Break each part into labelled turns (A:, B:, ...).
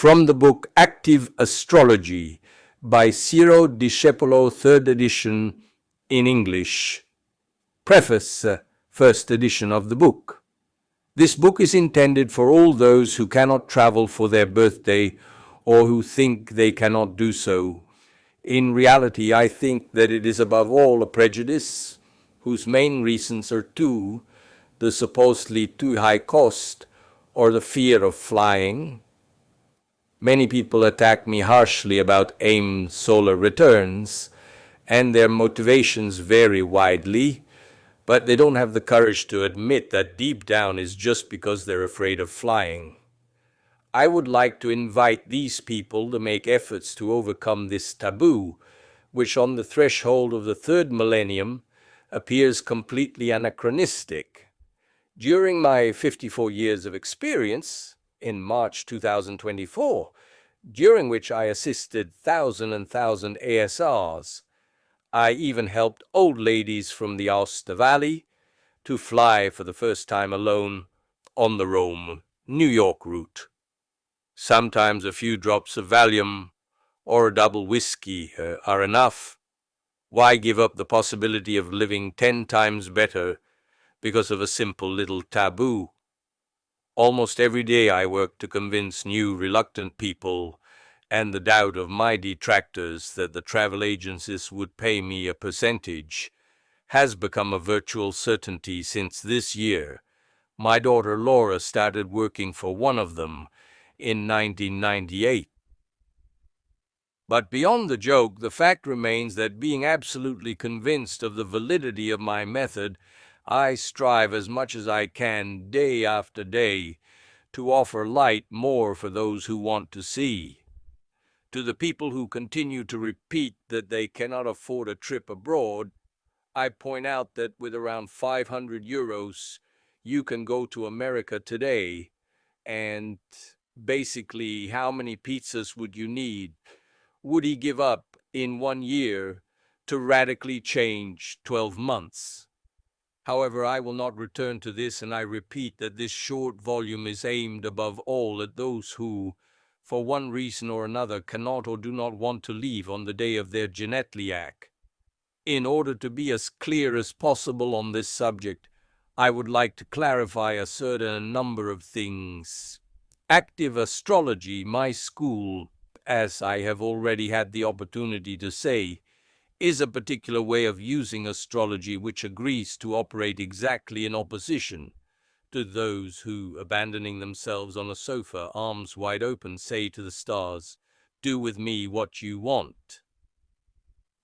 A: from the book Active Astrology by Ciro Discepolo, 3rd edition in English. Preface, first edition of the book. This book is intended for all those who cannot travel for their birthday or who think they cannot do so. In reality, I think that it is above all a prejudice whose main reasons are two: the supposedly too high cost or the fear of flying. Many people attack me harshly about Aimed Lunar Returns, and their motivations vary widely, but they don't have the courage to admit that deep down is just because they're afraid of flying. I would like to invite these people to make efforts to overcome this taboo, which on the threshold of the third millennium appears completely anachronistic. During my 54 years of experience, in March 2024, during which I assisted thousand ASRs, I even helped old ladies from the Aosta Valley to fly for the first time alone on the Rome-New York route. Sometimes a few drops of Valium or a double whiskey are enough. Why give up the possibility of living 10 times better because of a simple little taboo? Almost every day I work to convince new reluctant people and the doubt of my detractors that the travel agencies would pay me a percentage has become a virtual certainty since this year. My daughter Laura started working for one of them in 1998. But beyond the joke, the fact remains that, being absolutely convinced of the validity of my method, I strive as much as I can, day after day, to offer light more for those who want to see. To the people who continue to repeat that they cannot afford a trip abroad, I point out that with around 500 euros, you can go to America today, and basically, how many pizzas would you need? Would he give up in 1 year to radically change 12 months? However, I will not return to this, and I repeat that this short volume is aimed above all at those who, for one reason or another, cannot or do not want to leave on the day of their genetliac. In order to be as clear as possible on this subject, I would like to clarify a certain number of things. Active Astrology, my school, as I have already had the opportunity to say, is a particular way of using astrology which agrees to operate exactly in opposition to those who, abandoning themselves on a sofa, arms wide open, say to the stars, "Do with me what you want."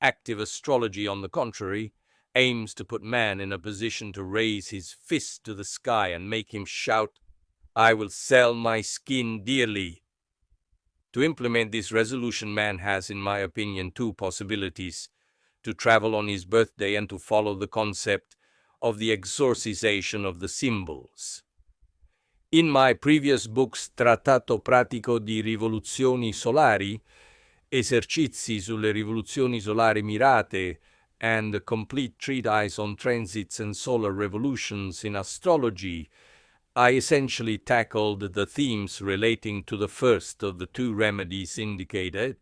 A: Active Astrology, on the contrary, aims to put man in a position to raise his fist to the sky and make him shout, "I will sell my skin dearly." To implement this resolution, man has, in my opinion, two possibilities: to travel on his birthday and to follow the concept of the exorcisation of the symbols. In my previous books, Trattato pratico di rivoluzioni solari, esercizi sulle rivoluzioni solari mirate, and a complete treatise on transits and solar revolutions in astrology, I essentially tackled the themes relating to the first of the two remedies indicated.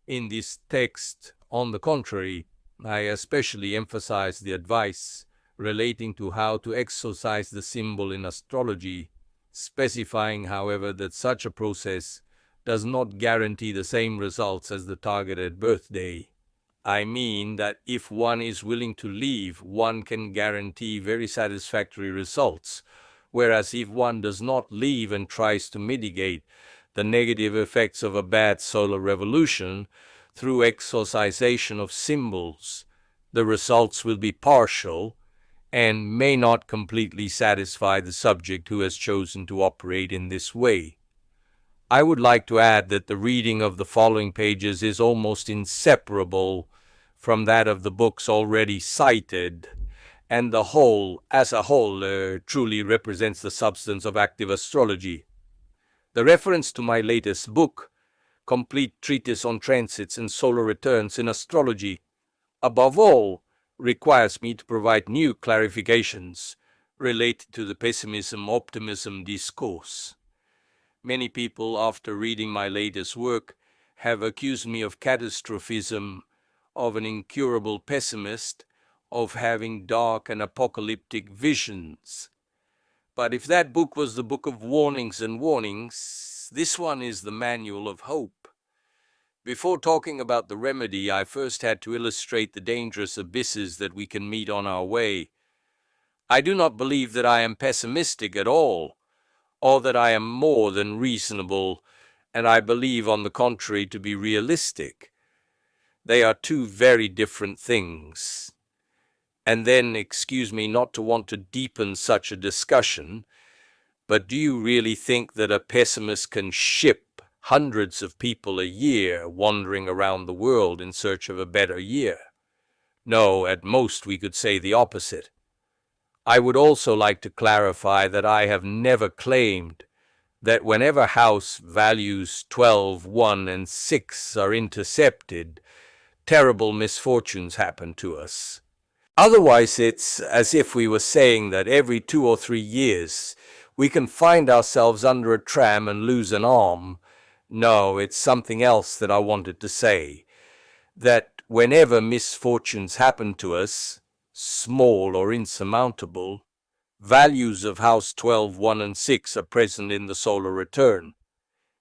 A: In this text, on the contrary, I especially emphasize the advice relating to how to exorcise the symbol in astrology, specifying, however, that such a process does not guarantee the same results as the targeted birthday. I mean that if one is willing to leave, one can guarantee very satisfactory results, whereas if one does not leave and tries to mitigate the negative effects of a bad solar revolution through exorcisation of symbols, the results will be partial and may not completely satisfy the subject who has chosen to operate in this way. I would like to add that the reading of the following pages is almost inseparable from that of the books already cited, and the whole, as a whole, truly represents the substance of active astrology. The reference to my latest book, Complete Treatise on Transits and Solar Returns in Astrology, above all, requires me to provide new clarifications related to the pessimism-optimism discourse. Many people, after reading my latest work, have accused me of catastrophism, of an incurable pessimist, of having dark and apocalyptic visions. But if that book was the book of warnings and warnings, this one is the manual of hope. Before talking about the remedy, I first had to illustrate the dangerous abysses that we can meet on our way. I do not believe that I am pessimistic at all, or that I am more than reasonable, and I believe, on the contrary, to be realistic. They are two very different things. And then, excuse me not to want to deepen such a discussion, but do you really think that a pessimist can ship hundreds of people a year wandering around the world in search of a better year? No, at most we could say the opposite. I would also like to clarify that I have never claimed that whenever house values 12, 1, and 6 are intercepted, terrible misfortunes happen to us. Otherwise, it's as if we were saying that every 2 or 3 years we can find ourselves under a tram and lose an arm. No, it's something else that I wanted to say. That whenever misfortunes happen to us, small or insurmountable, values of house 12, 1, and 6 are present in the solar return.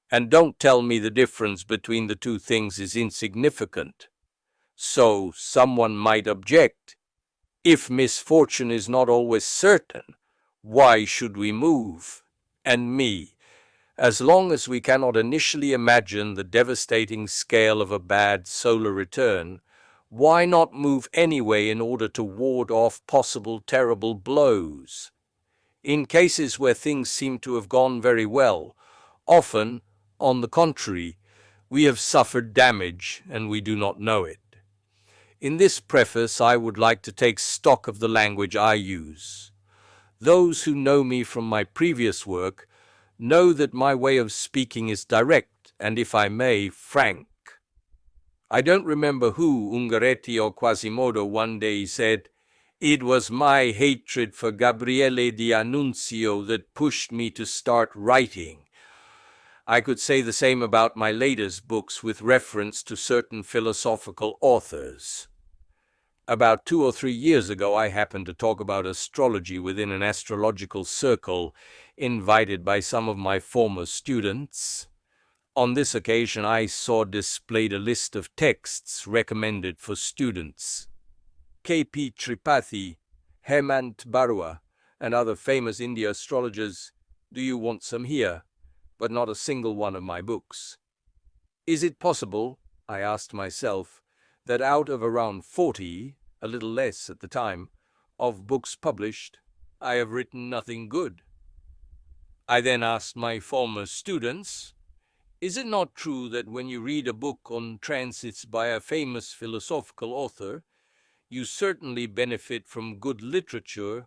A: And don't tell me the difference between the two things is insignificant. So someone might object. If misfortune is not always certain, why should we move? And me, as long as we cannot initially imagine the devastating scale of a bad solar return, why not move anyway in order to ward off possible terrible blows? In cases where things seem to have gone very well, often, on the contrary, we have suffered damage and we do not know it. In this preface, I would like to take stock of the language I use. Those who know me from my previous work know that my way of speaking is direct and, if I may, frank. I don't remember who, Ungaretti or Quasimodo, one day said, "It was my hatred for Gabriele D'Annunzio that pushed me to start writing." I could say the same about my latest books with reference to certain philosophical authors. About 2 or 3 years ago, I happened to talk about astrology within an astrological circle, invited by some of my former students. On this occasion, I saw displayed a list of texts recommended for students. K.P. Tripathi, Hemant Barua, and other famous India astrologers. Do you want some here? But not a single one of my books. Is it possible, I asked myself, that out of around 40, a little less at the time, of books published, I have written nothing good? I then asked my former students, is it not true that when you read a book on transits by a famous philosophical author, you certainly benefit from good literature,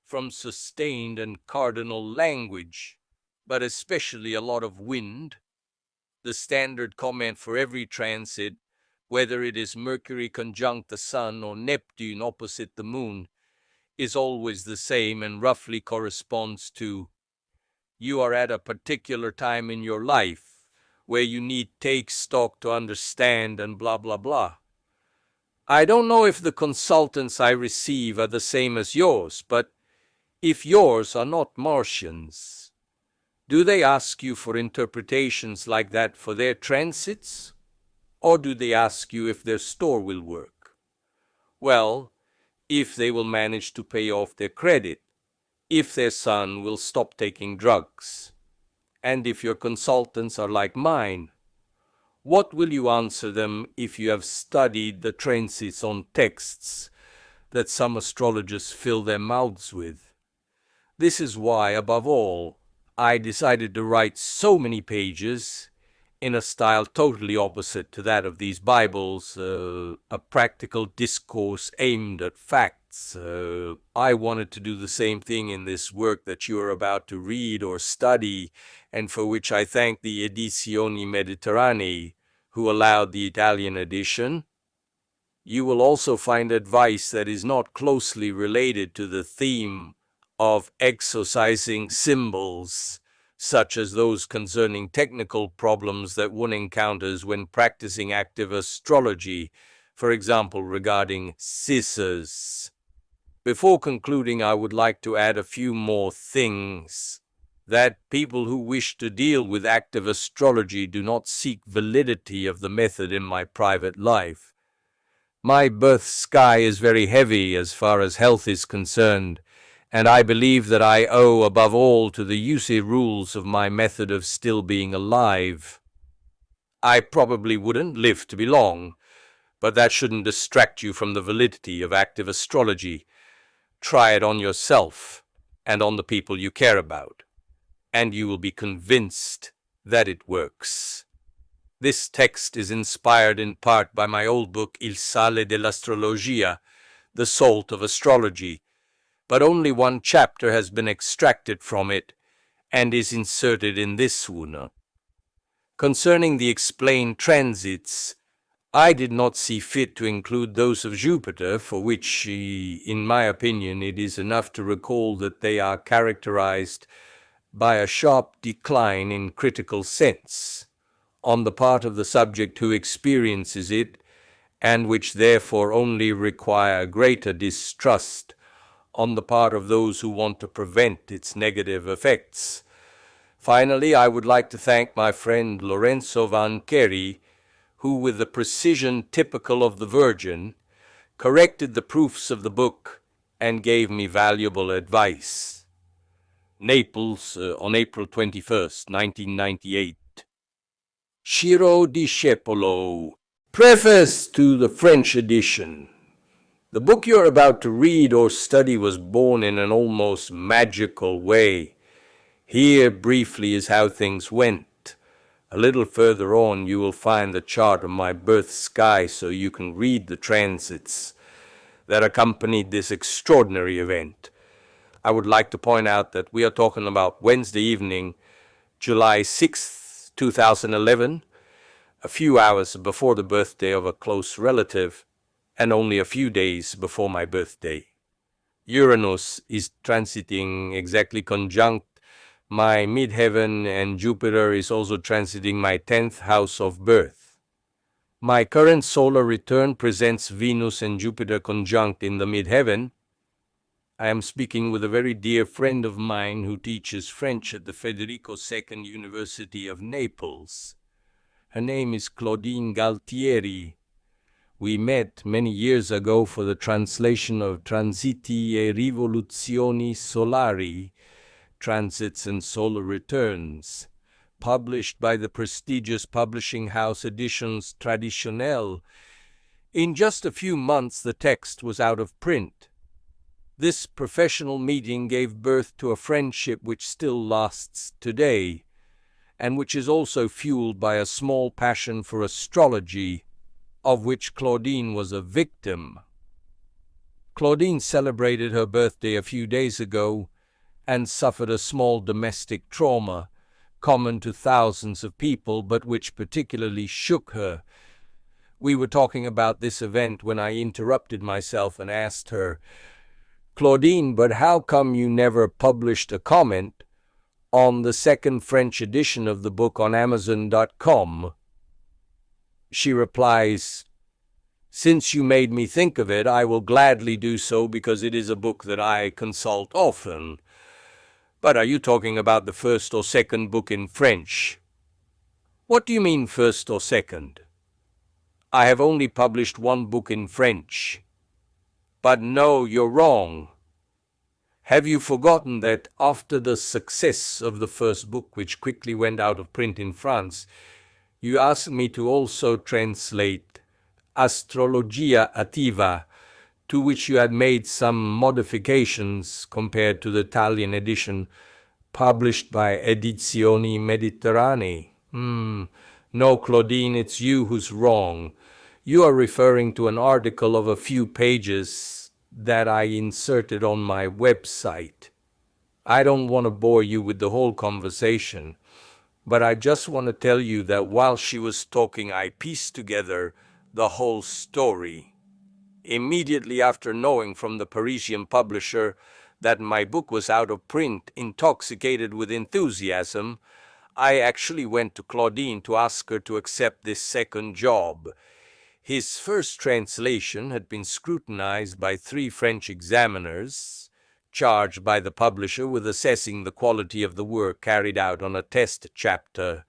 A: from sustained and cardinal language, but especially a lot of wind? The standard comment for every transit, whether it is Mercury conjunct the Sun or Neptune opposite the Moon, is always the same and roughly corresponds to, you are at a particular time in your life where you need take stock to understand and blah blah blah. I don't know if the consultants I receive are the same as yours, but if yours are not Martians, do they ask you for interpretations like that for their transits? Or do they ask you if their store will work? Well, if they will manage to pay off their credit, if their son will stop taking drugs, and if your consultants are like mine, what will you answer them if you have studied the transits on texts that some astrologers fill their mouths with? This is why, above all, I decided to write so many pages in a style totally opposite to that of these Bibles, a practical discourse aimed at facts. I wanted to do the same thing in this work that you are about to read or study, and for which I thank the Edizioni Mediterranee, who allowed the Italian edition. You will also find advice that is not closely related to the theme of exorcising symbols, such as those concerning technical problems that one encounters when practicing active astrology, for example regarding scissors. Before concluding, I would like to add a few more things. That people who wish to deal with active astrology do not seek validity of the method in my private life. My birth sky is very heavy as far as health is concerned, and I believe that I owe above all to the UC rules of my method of still being alive. I probably wouldn't live to be long, but that shouldn't distract you from the validity of active astrology. Try it on yourself and on the people you care about, and you will be convinced that it works. This text is inspired in part by my old book Il sale dell'astrologia, The Salt of Astrology, but only one chapter has been extracted from it and is inserted in this one. Concerning the explained transits, I did not see fit to include those of Jupiter, for which, in my opinion, it is enough to recall that they are characterized by a sharp decline in critical sense on the part of the subject who experiences it, and which therefore only require greater distrust on the part of those who want to prevent its negative effects. Finally, I would like to thank my friend Lorenzo Vancheri, who, with the precision typical of the Virgin, corrected the proofs of the book and gave me valuable advice. Naples, on April 21st, 1998. Ciro Discepolo. Preface to the French edition. The book you're about to read or study was born in an almost magical way. Here, briefly, is how things went. A little further on, you will find the chart of my birth sky so you can read the transits that accompanied this extraordinary event. I would like to point out that we are talking about Wednesday evening, July 6th, 2011, a few hours before the birthday of a close relative, and only a few days before my birthday. Uranus is transiting exactly conjunct my midheaven, and Jupiter is also transiting my 10th house of birth. My current solar return presents Venus and Jupiter conjunct in the midheaven. I am speaking with a very dear friend of mine who teaches French at the Federico II University of Naples. Her name is Claudine Galtieri. We met many years ago for the translation of Transiti e Rivoluzioni Solari, Transits and Solar Returns, published by the prestigious publishing house Editions Traditionnelles. In just a few months, the text was out of print. This professional meeting gave birth to a friendship which still lasts today, and which is also fueled by a small passion for astrology, of which Claudine was a victim. Claudine celebrated her birthday a few days ago and suffered a small domestic trauma, common to thousands of people, but which particularly shook her. We were talking about this event when I interrupted myself and asked her, "Claudine, but how come you never published a comment on the second French edition of the book on Amazon.com?" She replies, "Since you made me think of it, I will gladly do so because it is a book that I consult often." "But are you talking about the first or second book in French?" "What do you mean first or second? I have only published one book in French." "But no, you're wrong. Have you forgotten that after the success of the first book, which quickly went out of print in France, you asked me to also translate Astrologia Attiva, to which you had made some modifications compared to the Italian edition published by Edizioni Mediterranee?" No, Claudine, it's you who's wrong. You are referring to an article of a few pages that I inserted on my website. I don't want to bore you with the whole conversation, but I just want to tell you that while she was talking, I pieced together the whole story. Immediately after knowing from the Parisian publisher that my book was out of print, intoxicated with enthusiasm, I actually went to Claudine to ask her to accept this second job. His first translation had been scrutinized by 3 French examiners, charged by the publisher with assessing the quality of the work carried out on a test chapter.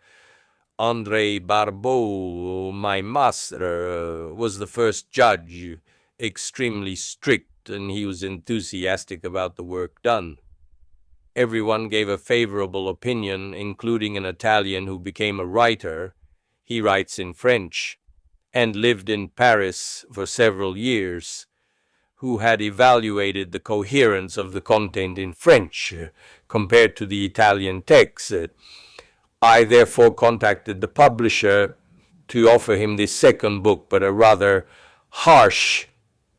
A: André Barbeau, my master, was the first judge, extremely strict, and he was enthusiastic about the work done. Everyone gave a favorable opinion, including an Italian who became a writer. He writes in French and lived in Paris for several years, who had evaluated the coherence of the content in French compared to the Italian text. I therefore contacted the publisher to offer him this second book, but a rather harsh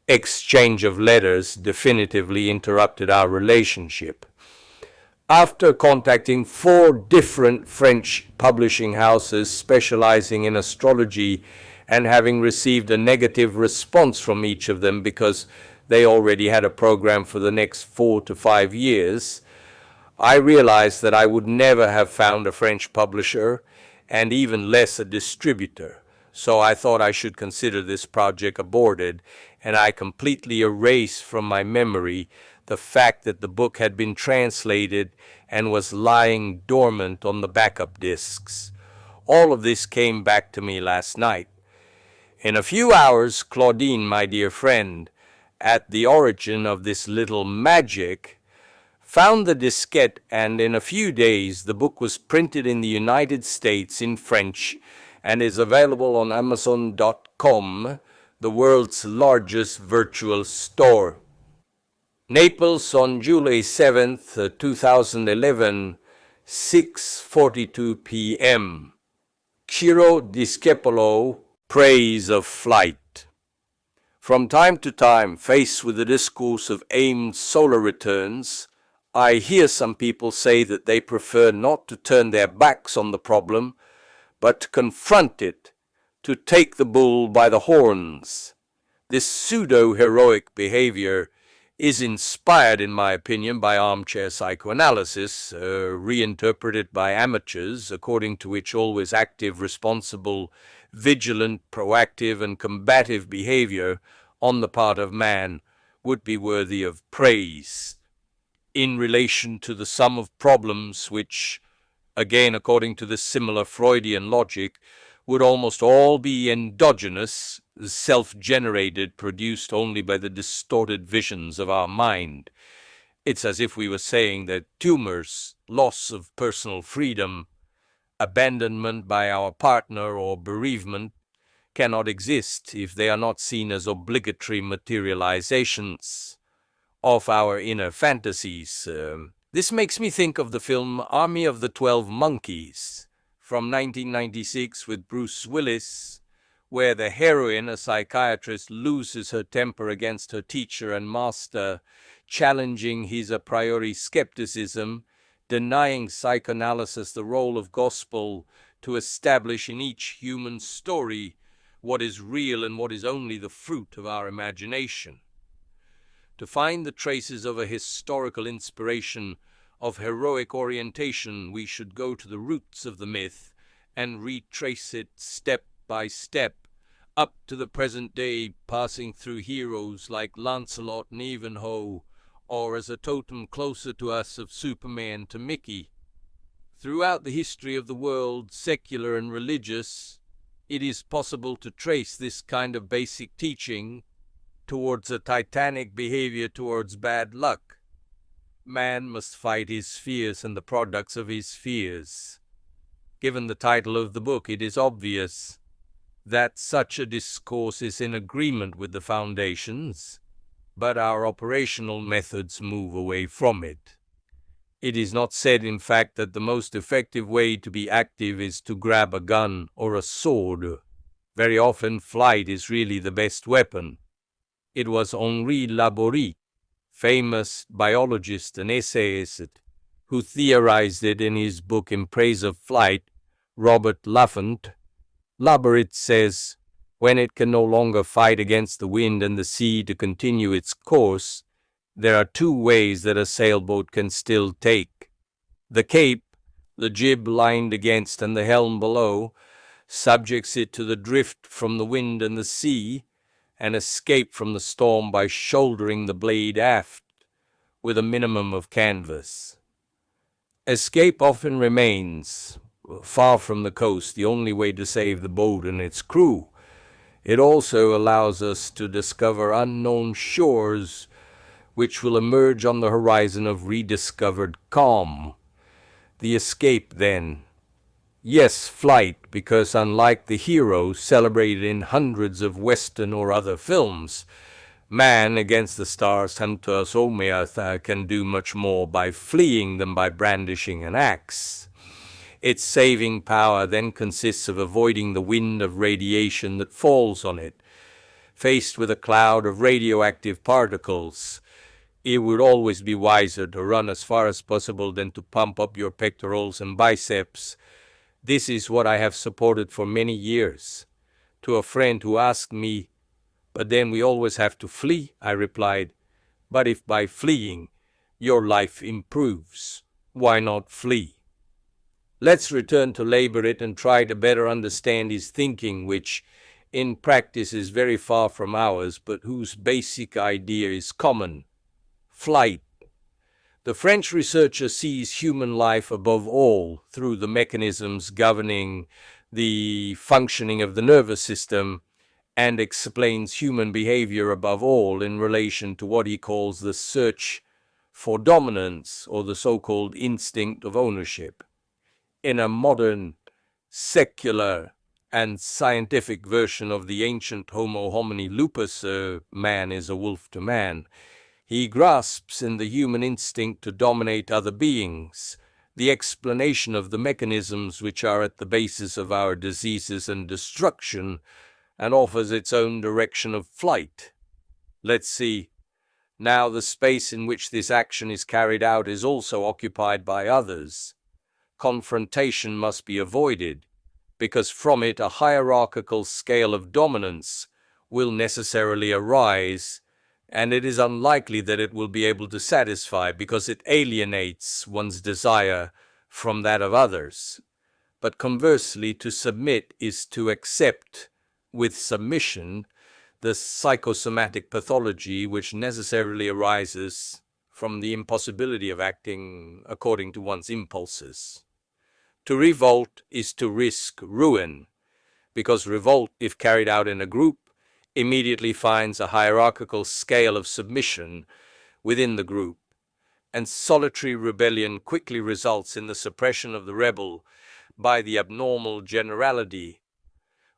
A: exchange of letters definitively interrupted our relationship. After contacting 4 different French publishing houses specializing in astrology and having received a negative response from each of them because they already had a program for the next 4 to 5 years, I realized that I would never have found a French publisher and even less a distributor. So I thought I should consider this project aborted, and I completely erased from my memory the fact that the book had been translated and was lying dormant on the backup discs. All of this came back to me last night. In a few hours, Claudine, my dear friend, at the origin of this little magic, found the diskette, and in a few days the book was printed in the United States in French and is available on Amazon.com, the world's largest virtual store. Naples on July 7th, 2011, 6:42 p.m. Ciro Discepolo, Praise of Flight. From time to time, faced with the discourse of Aimed Solar Returns, I hear some people say that they prefer not to turn their backs on the problem, but to confront it, to take the bull by the horns. This pseudo-heroic behavior is inspired, in my opinion, by armchair psychoanalysis, reinterpreted by amateurs, according to which always active, responsible, vigilant, proactive, and combative behavior on the part of man would be worthy of praise. In relation to the sum of problems which, again according to this similar Freudian logic, would almost all be endogenous, self-generated, produced only by the distorted visions of our mind. It's as if we were saying that tumors, loss of personal freedom, abandonment by our partner, or bereavement cannot exist if they are not seen as obligatory materializations of our inner fantasies. This makes me think of the film Army of the 12 Monkeys from 1996 with Bruce Willis, where the heroine, a psychiatrist, loses her temper against her teacher and master, challenging his a priori skepticism, denying psychoanalysis the role of gospel to establish in each human story what is real and what is only the fruit of our imagination. To find the traces of a historical inspiration of heroic orientation, we should go to the roots of the myth and retrace it step by step, up to the present day, passing through heroes like Lancelot and Ivanhoe, or as a totem closer to us of Superman to Mickey. Throughout the history of the world, secular and religious, it is possible to trace this kind of basic teaching towards a titanic behavior towards bad luck. Man must fight his fears and the products of his fears. Given the title of the book, it is obvious that such a discourse is in agreement with the foundations, but our operational methods move away from it. It is not said, in fact, that the most effective way to be active is to grab a gun or a sword. Very often, flight is really the best weapon. It was Henri Laborie, famous biologist and essayist, who theorized it in his book In Praise of Flight. Robert Laffont. Laborie says, when it can no longer fight against the wind and the sea to continue its course, There are two ways that a sailboat can still take. The cape, the jib lined against and the helm below, subjects it to the drift from the wind and the sea, and escape from the storm by shouldering the blade aft with a minimum of canvas. Escape often remains, far from the coast, the only way to save the boat and its crew. It also allows us to discover unknown shores which will emerge on the horizon of rediscovered calm. The escape, then. Yes, flight, because unlike the hero celebrated in hundreds of Western or other films, man against the stars Santos Omeatha can do much more by fleeing than by brandishing an axe. Its saving power then consists of avoiding the wind of radiation that falls on it. Faced with a cloud of radioactive particles, it would always be wiser to run as far as possible than to pump up your pectorals and biceps. This is what I have supported for many years. To a friend who asked me, "But then we always have to flee," I replied, "But if by fleeing your life improves, why not flee?" Let's return to Laborit and try to better understand his thinking, which in practice is very far from ours, but whose basic idea is common: flight. The French researcher sees human life above all through the mechanisms governing the functioning of the nervous system, and explains human behavior above all in relation to what he calls the search for dominance, or the so-called instinct of ownership. In a modern, secular, and scientific version of the ancient Homo homini lupus, man is a wolf to man, he grasps in the human instinct to dominate other beings, the explanation of the mechanisms which are at the basis of our diseases and destruction, and offers its own direction of flight. Let's see. Now the space in which this action is carried out is also occupied by others. Confrontation must be avoided, because from it a hierarchical scale of dominance will necessarily arise, and it is unlikely that it will be able to satisfy, because it alienates one's desire from that of others. But conversely, to submit is to accept with submission the psychosomatic pathology which necessarily arises from the impossibility of acting according to one's impulses. To revolt is to risk ruin, because revolt, if carried out in a group, immediately finds a hierarchical scale of submission within the group, and solitary rebellion quickly results in the suppression of the rebel by the abnormal generality,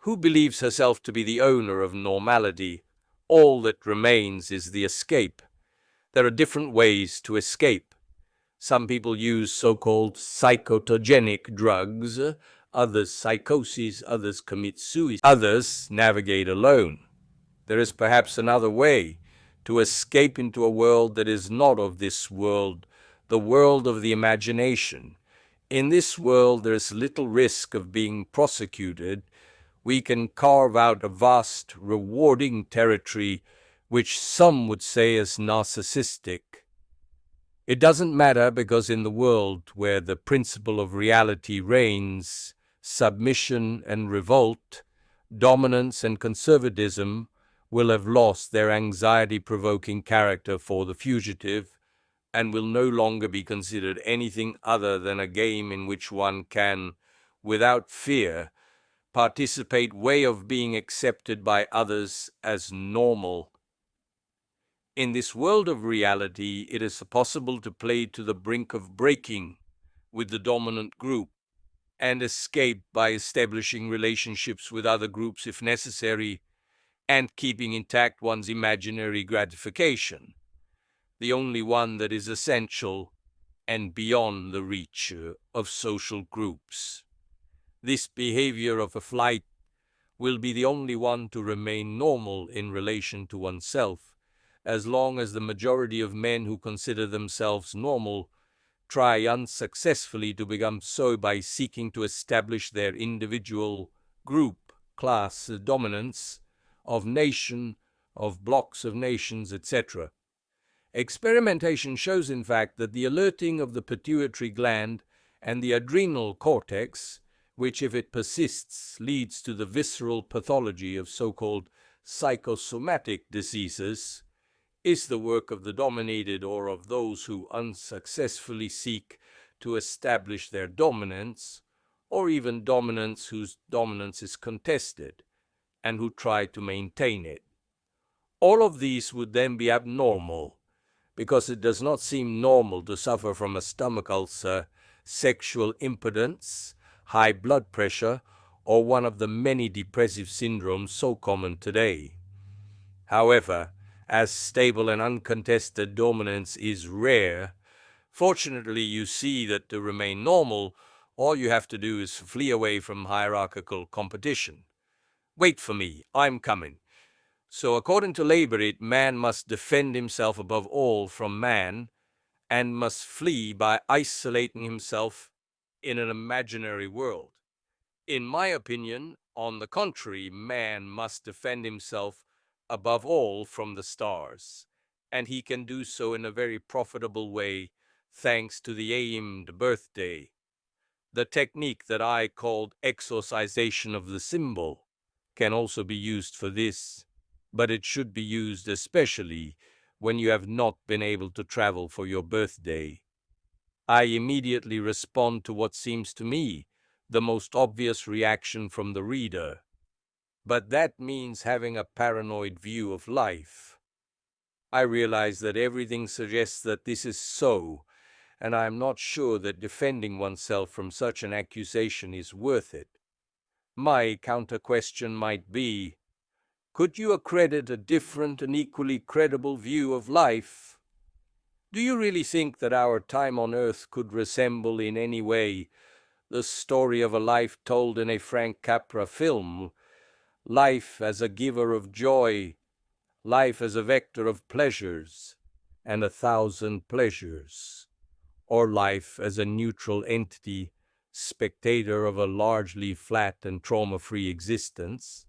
A: who believes herself to be the owner of normality. All that remains is the escape. There are different ways to escape. Some people use so-called psychotogenic drugs, others psychoses, others commit suicide, others navigate alone. There is perhaps another way to escape into a world that is not of this world, the world of the imagination. In this world there is little risk of being prosecuted. We can carve out a vast, rewarding territory which some would say is narcissistic. It doesn't matter, because in the world where the principle of reality reigns, submission and revolt, dominance and conservatism will have lost their anxiety-provoking character for the fugitive, and will no longer be considered anything other than a game in which one can, without fear, participate, way of being accepted by others as normal. In this world of reality, it is possible to play to the brink of breaking with the dominant group, and escape by establishing relationships with other groups if necessary, and keeping intact one's imaginary gratification, the only one that is essential and beyond the reach of social groups. This behavior of a flight will be the only one to remain normal in relation to oneself, as long as the majority of men who consider themselves normal try unsuccessfully to become so by seeking to establish their individual, group, class dominance of nation, of blocks of nations, etc. Experimentation shows, in fact, that the alerting of the pituitary gland and the adrenal cortex, which, if it persists, leads to the visceral pathology of so-called psychosomatic diseases, is the work of the dominated or of those who unsuccessfully seek to establish their dominance, or even dominance whose dominance is contested, and who try to maintain it. All of these would then be abnormal, because it does not seem normal to suffer from a stomach ulcer, sexual impotence, high blood pressure, or one of the many depressive syndromes so common today. However, as stable and uncontested dominance is rare, fortunately you see that to remain normal, all you have to do is flee away from hierarchical competition. Wait for me, I'm coming. So according to Laborit, man must defend himself above all from man, and must flee by isolating himself in an imaginary world. In my opinion, on the contrary, man must defend himself above all from the stars, and he can do so in a very profitable way thanks to the aimed birthday, the technique that I called exorcisation of the symbol can also be used for this, but it should be used especially when you have not been able to travel for your birthday. I immediately respond to what seems to me the most obvious reaction from the reader, but that means having a paranoid view of life. I realize that everything suggests that this is so, and I am not sure that defending oneself from such an accusation is worth it. My counter-question might be, could you accredit a different and equally credible view of life? Do you really think that our time on Earth could resemble in any way the story of a life told in a Frank Capra film? Life as a giver of joy, life as a vector of pleasures, and 1,000 pleasures, or life as a neutral entity, spectator of a largely flat and trauma-free existence?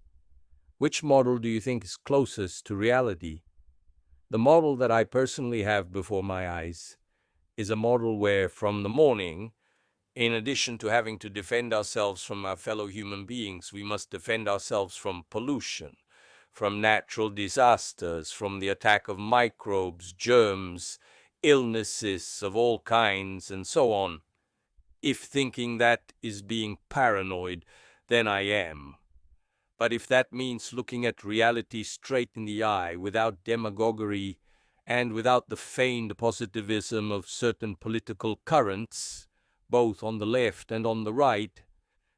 A: Which model do you think is closest to reality? The model that I personally have before my eyes is a model where, from the morning, in addition to having to defend ourselves from our fellow human beings, we must defend ourselves from pollution, from natural disasters, from the attack of microbes, germs, illnesses of all kinds, and so on. If thinking that is being paranoid, then I am. But if that means looking at reality straight in the eye, without demagoguery, and without the feigned positivism of certain political currents, both on the left and on the right,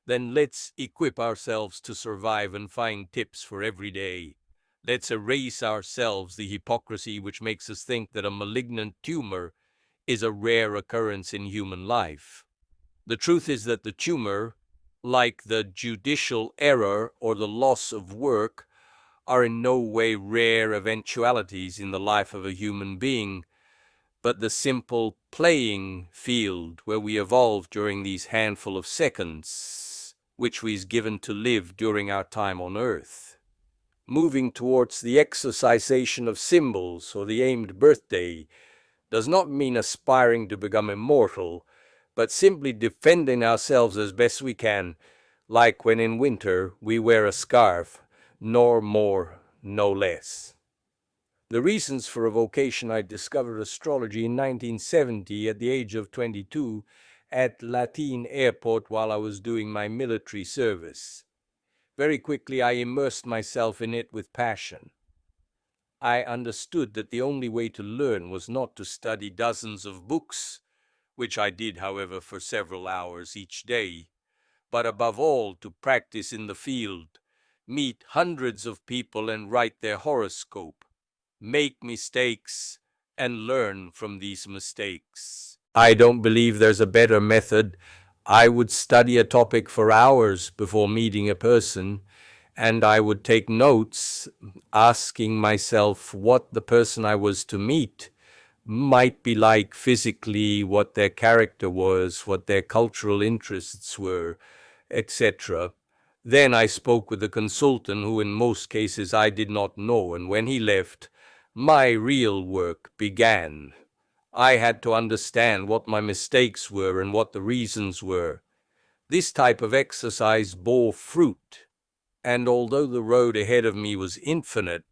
A: then let's equip ourselves to survive and find tips for every day. Let's erase ourselves the hypocrisy which makes us think that a malignant tumor is a rare occurrence in human life. The truth is that the tumor, like the judicial error or the loss of work, are in no way rare eventualities in the life of a human being, but the simple playing field where we evolve during these handful of seconds, which we is given to live during our time on Earth. Moving towards the exorcisation of symbols or the aimed birthday does not mean aspiring to become immortal, but simply defending ourselves as best we can, like when in winter we wear a scarf, nor more, no less. The reasons for a vocation: I discovered astrology in 1970 at the age of 22 at Latin Airport while I was doing my military service. Very quickly I immersed myself in it with passion. I understood that the only way to learn was not to study dozens of books, which I did, however, for several hours each day, but above all to practice in the field, meet hundreds of people and write their horoscope, make mistakes, and learn from these mistakes. I don't believe there's a better method. I would study a topic for hours before meeting a person, and I would take notes, asking myself what the person I was to meet might be like physically, what their character was, what their cultural interests were, etc. Then I spoke with the consultant, who in most cases I did not know, and when he left, my real work began. I had to understand what my mistakes were and what the reasons were. This type of exercise bore fruit, and although the road ahead of me was infinite,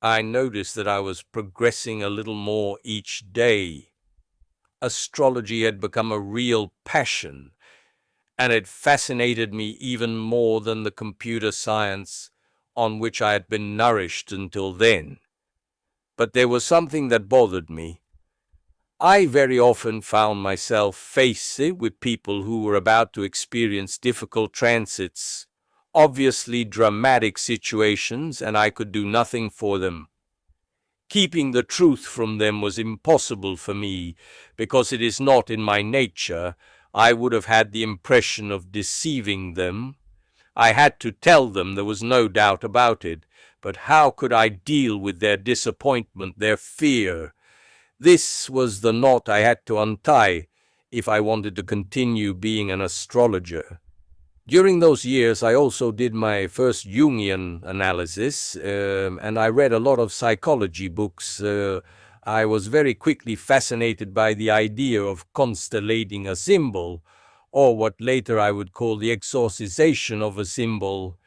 A: I noticed that I was progressing a little more each day. Astrology had become a real passion, and it fascinated me even more than the computer science on which I had been nourished until then. But there was something that bothered me. I very often found myself faced with people who were about to experience difficult transits, obviously dramatic situations, and I could do nothing for them. Keeping the truth from them was impossible for me, because it is not in my nature. I would have had the impression of deceiving them. I had to tell them, there was no doubt about it, but how could I deal with their disappointment, their fear? This was the knot I had to untie if I wanted to continue being an astrologer. During those years, I also did my first Jungian analysis, and I read a lot of psychology books. I was very quickly fascinated by the idea of constellating a symbol, or what later I would call the exorcisation of a symbol.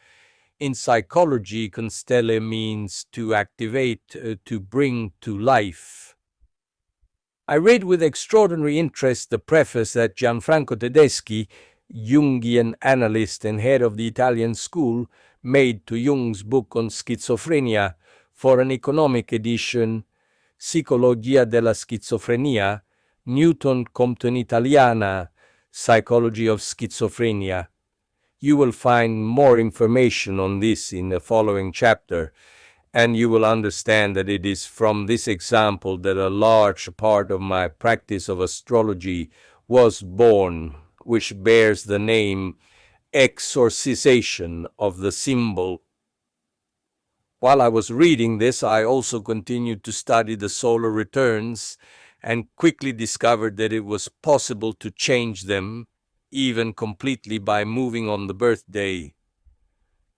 A: In psychology, constelle means to activate, to bring to life. I read with extraordinary interest the preface that Gianfranco Tedeschi, Jungian analyst and head of the Italian school, made to Jung's book on schizophrenia for an economic edition, Psicologia della schizofrenia, Newton Compton Italiana, Psychology of Schizophrenia. You will find more information on this in the following chapter, and you will understand that it is from this example that a large part of my practice of astrology was born, which bears the name exorcisation of the symbol. While I was reading this, I also continued to study the solar returns and quickly discovered that it was possible to change them, even completely, by moving on the birthday.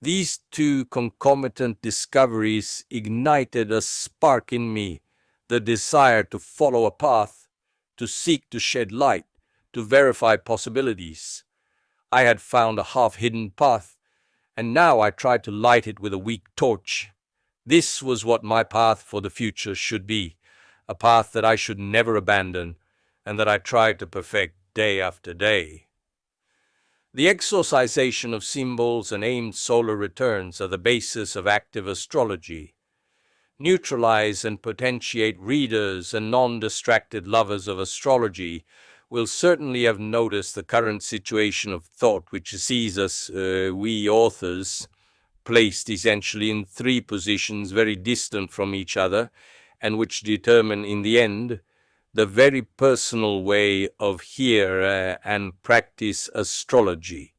A: These two concomitant discoveries ignited a spark in me, the desire to follow a path, to seek to shed light, to verify possibilities. I had found a half-hidden path, and now I tried to light it with a weak torch. This was what my path for the future should be, a path that I should never abandon, and that I tried to perfect day after day. The exorcisation of symbols and aimed solar returns are the basis of active astrology. Neutralize and potentiate readers and non-distracted lovers of astrology will certainly have noticed the current situation of thought, which sees us, we authors, placed essentially in three positions very distant from each other, and which determine in the end the very personal way of hear and practice astrology.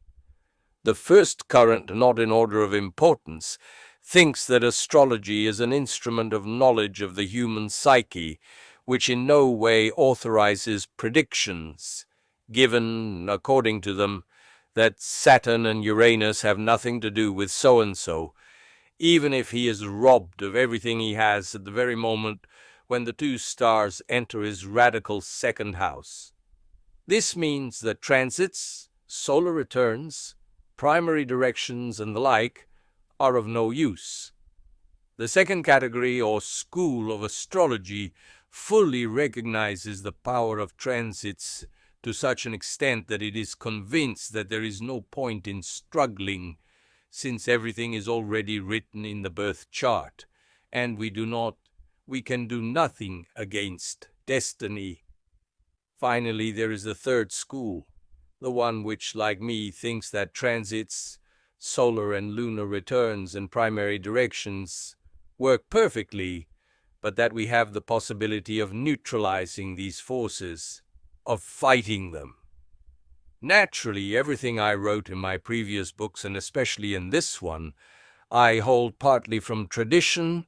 A: The first current, not in order of importance, thinks that astrology is an instrument of knowledge of the human psyche, which in no way authorizes predictions, given, according to them, that Saturn and Uranus have nothing to do with so-and-so, even if he is robbed of everything he has at the very moment when the two stars enter his radical second house. This means that transits, solar returns, primary directions, and the like are of no use. The second category, or school of astrology, fully recognizes the power of transits to such an extent that it is convinced that there is no point in struggling, since everything is already written in the birth chart, and we can do nothing against destiny. Finally, there is the third school, the one which, like me, thinks that transits, solar and lunar returns, and primary directions work perfectly, but that we have the possibility of neutralizing these forces, of fighting them. Naturally, everything I wrote in my previous books, and especially in this one, I hold partly from tradition,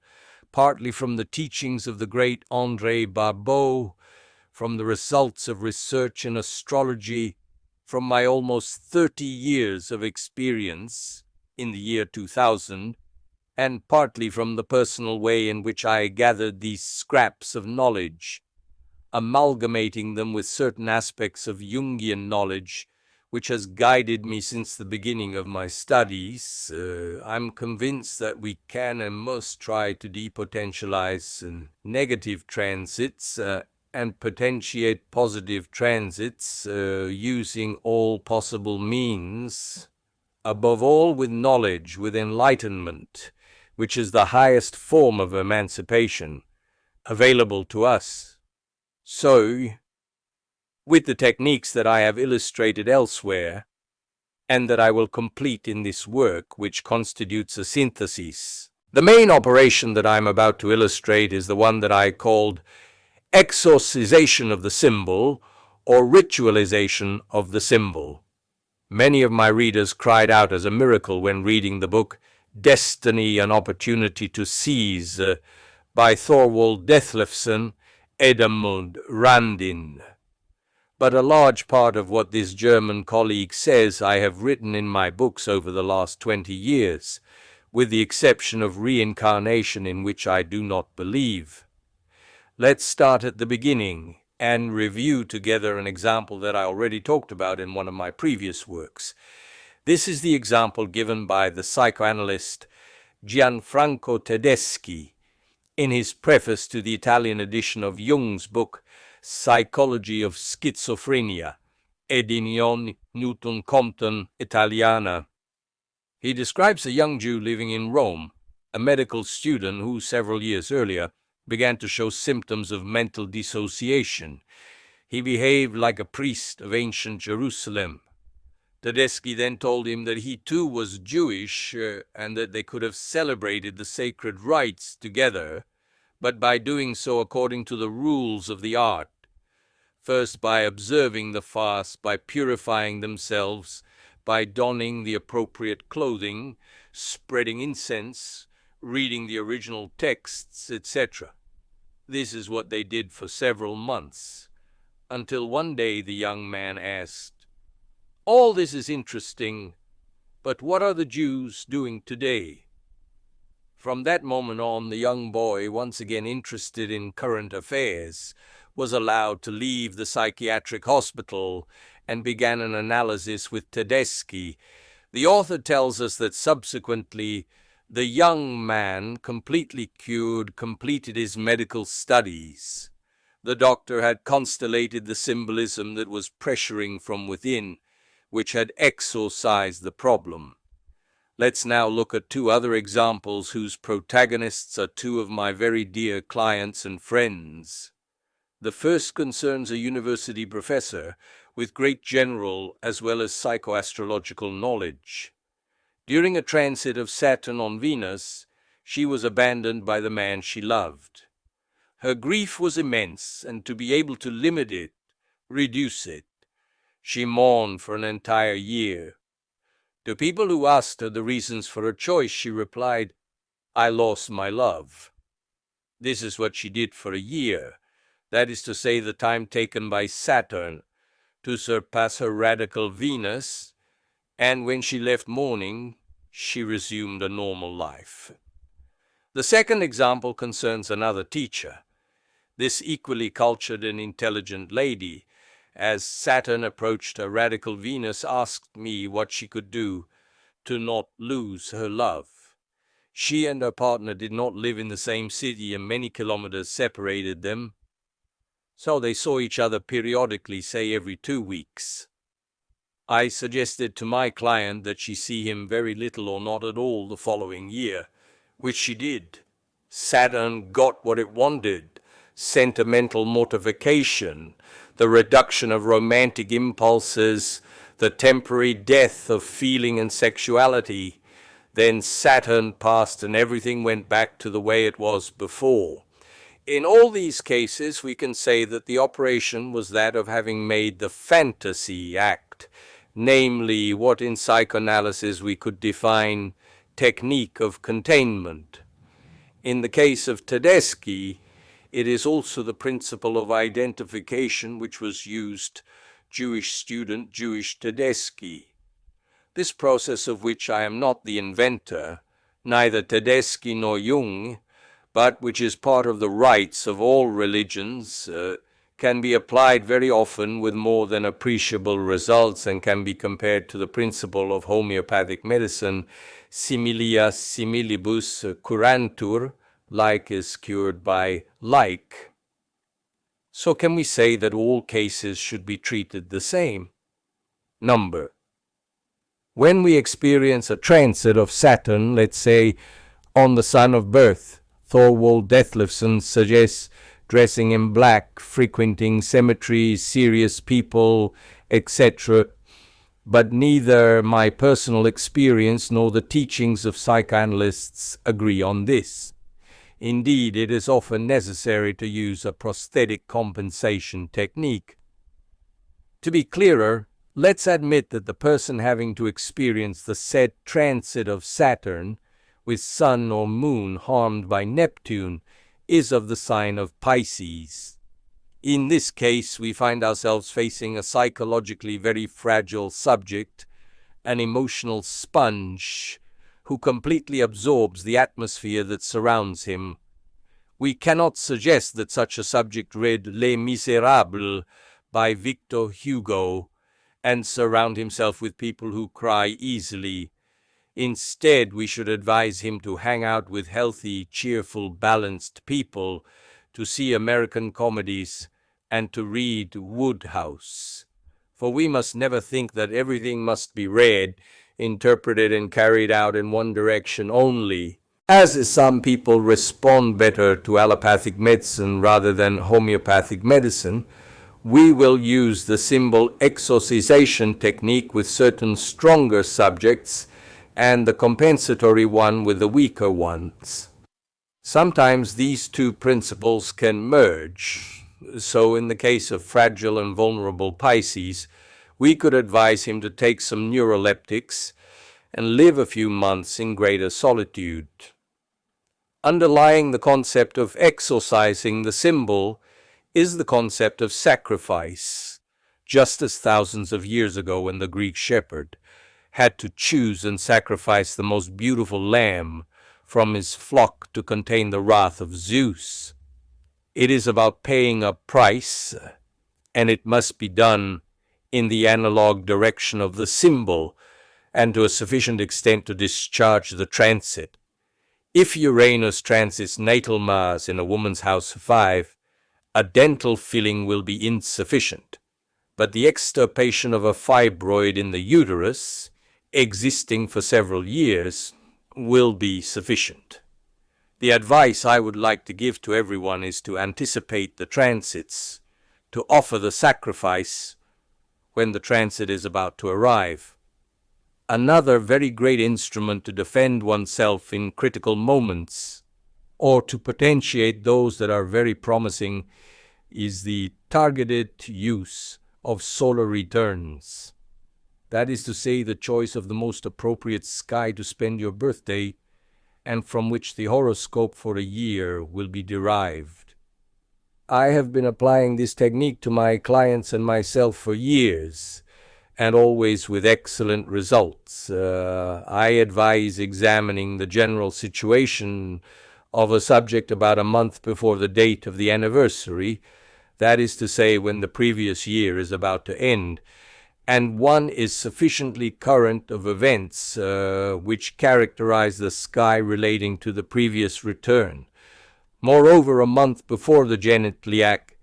A: partly from the teachings of the great André Barbeau, from the results of research in astrology, from my almost 30 years of experience in the year 2000, and partly from the personal way in which I gathered these scraps of knowledge, amalgamating them with certain aspects of Jungian knowledge, which has guided me since the beginning of my studies. I'm convinced that we can and must try to depotentialize negative transits and potentiate positive transits using all possible means, above all with knowledge, with enlightenment, which is the highest form of emancipation available to us. So, with the techniques that I have illustrated elsewhere, and that I will complete in this work, which constitutes a synthesis, the main operation that I am about to illustrate is the one that I called exorcisation of the symbol, or ritualization of the symbol. Many of my readers cried out as a miracle when reading the book Destiny, an Opportunity to Seize by Thorvald Dethlefsen, Edmund Randin. But a large part of what this German colleague says I have written in my books over the last 20 years, with the exception of reincarnation, in which I do not believe. Let's start at the beginning and review together an example that I already talked about in one of my previous works. This is the example given by the psychoanalyst Gianfranco Tedeschi in his preface to the Italian edition of Jung's book Psychology of Schizophrenia, Edizione Newton Compton Italiana. He describes a young Jew living in Rome, a medical student who several years earlier began to show symptoms of mental dissociation. He behaved like a priest of ancient Jerusalem. Tedeschi then told him that he too was Jewish and that they could have celebrated the sacred rites together, but by doing so according to the rules of the art. First by observing the fast, by purifying themselves, by donning the appropriate clothing, spreading incense, reading the original texts, etc. This is what they did for several months, until one day the young man asked, "All this is interesting, but what are the Jews doing today?" From that moment on, the young boy, once again interested in current affairs, was allowed to leave the psychiatric hospital and began an analysis with Tedeschi. The author tells us that subsequently the young man, completely cured, completed his medical studies. The doctor had constellated the symbolism that was pressuring from within, which had exorcised the problem. Let's now look at two other examples whose protagonists are two of my very dear clients and friends. The first concerns a university professor with great general as well as psychoastrological knowledge. During a transit of Saturn on Venus, she was abandoned by the man she loved. Her grief was immense, and to be able to limit it, reduce it, she mourned for an entire year. To people who asked her the reasons for her choice, she replied, "I lost my love." This is what she did for a year. That is to say, the time taken by Saturn to surpass her radical Venus, and when she left mourning, she resumed a normal life. The second example concerns another teacher. This equally cultured and intelligent lady, as Saturn approached her radical Venus, asked me what she could do to not lose her love. She and her partner did not live in the same city, and many kilometers separated them, so they saw each other periodically, say every 2 weeks. I suggested to my client that she see him very little or not at all the following year, which she did. Saturn got what it wanted: sentimental mortification, the reduction of romantic impulses, the temporary death of feeling and sexuality. Then Saturn passed and everything went back to the way it was before. In all these cases, we can say that the operation was that of having made the fantasy act, namely what in psychoanalysis we could define technique of containment. In the case of Tedeschi, it is also the principle of identification which was used, Jewish student, Jewish Tedeschi. This process, of which I am not the inventor, neither Tedeschi nor Jung, but which is part of the rites of all religions, can be applied very often with more than appreciable results, and can be compared to the principle of homeopathic medicine, similia similibus curantur, like is cured by like. So can we say that all cases should be treated the same? Number. When we experience a transit of Saturn, let's say on the sun of birth, Thorwald Dethlefsen suggests dressing in black, frequenting cemeteries, serious people, etc. But neither my personal experience nor the teachings of psychoanalysts agree on this. Indeed, it is often necessary to use a prosthetic compensation technique. To be clearer, let's admit that the person having to experience the said transit of Saturn, with Sun or Moon harmed by Neptune, is of the sign of Pisces. In this case, we find ourselves facing a psychologically very fragile subject, an emotional sponge, who completely absorbs the atmosphere that surrounds him. We cannot suggest that such a subject read Les Misérables by Victor Hugo and surround himself with people who cry easily. Instead, we should advise him to hang out with healthy, cheerful, balanced people, to see American comedies, and to read Woodhouse. For we must never think that everything must be read, interpreted, and carried out in one direction only. As some people respond better to allopathic medicine rather than homeopathic medicine, we will use the symbol exorcisation technique with certain stronger subjects and the compensatory one with the weaker ones. Sometimes these two principles can merge. So in the case of fragile and vulnerable Pisces, we could advise him to take some neuroleptics and live a few months in greater solitude. Underlying the concept of exorcising the symbol is the concept of sacrifice, just as thousands of years ago when the Greek shepherd had to choose and sacrifice the most beautiful lamb from his flock to contain the wrath of Zeus. It is about paying a price, and it must be done in the analog direction of the symbol, and to a sufficient extent to discharge the transit. If Uranus transits natal Mars in a woman's house 5, a dental filling will be insufficient, but the extirpation of a fibroid in the uterus, existing for several years, will be sufficient. The advice I would like to give to everyone is to anticipate the transits, to offer the sacrifice when the transit is about to arrive. Another very great instrument to defend oneself in critical moments, or to potentiate those that are very promising, is the targeted use of solar returns. That is to say, the choice of the most appropriate sky to spend your birthday, and from which the horoscope for a year will be derived. I have been applying this technique to my clients and myself for years, and always with excellent results. I advise examining the general situation of a subject about a month before the date of the anniversary, that is to say, when the previous year is about to end, and one is sufficiently current of events which characterize the sky relating to the previous return. Moreover, a month before the genitliac,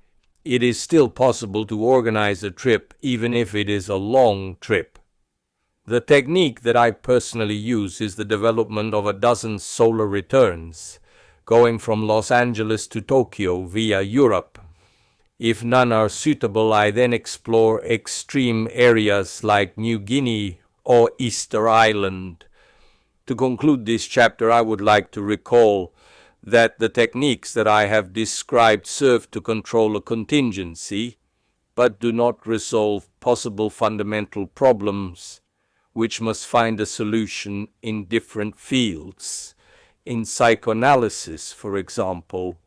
A: it is still possible to organize a trip, even if it is a long trip. The technique that I personally use is the development of a dozen solar returns, going from Los Angeles to Tokyo via Europe. If none are suitable, I then explore extreme areas like New Guinea or Easter Island. To conclude this chapter, I would like to recall that the techniques that I have described serve to control a contingency, but do not resolve possible fundamental problems, which must find a solution in different fields. In psychoanalysis, for example,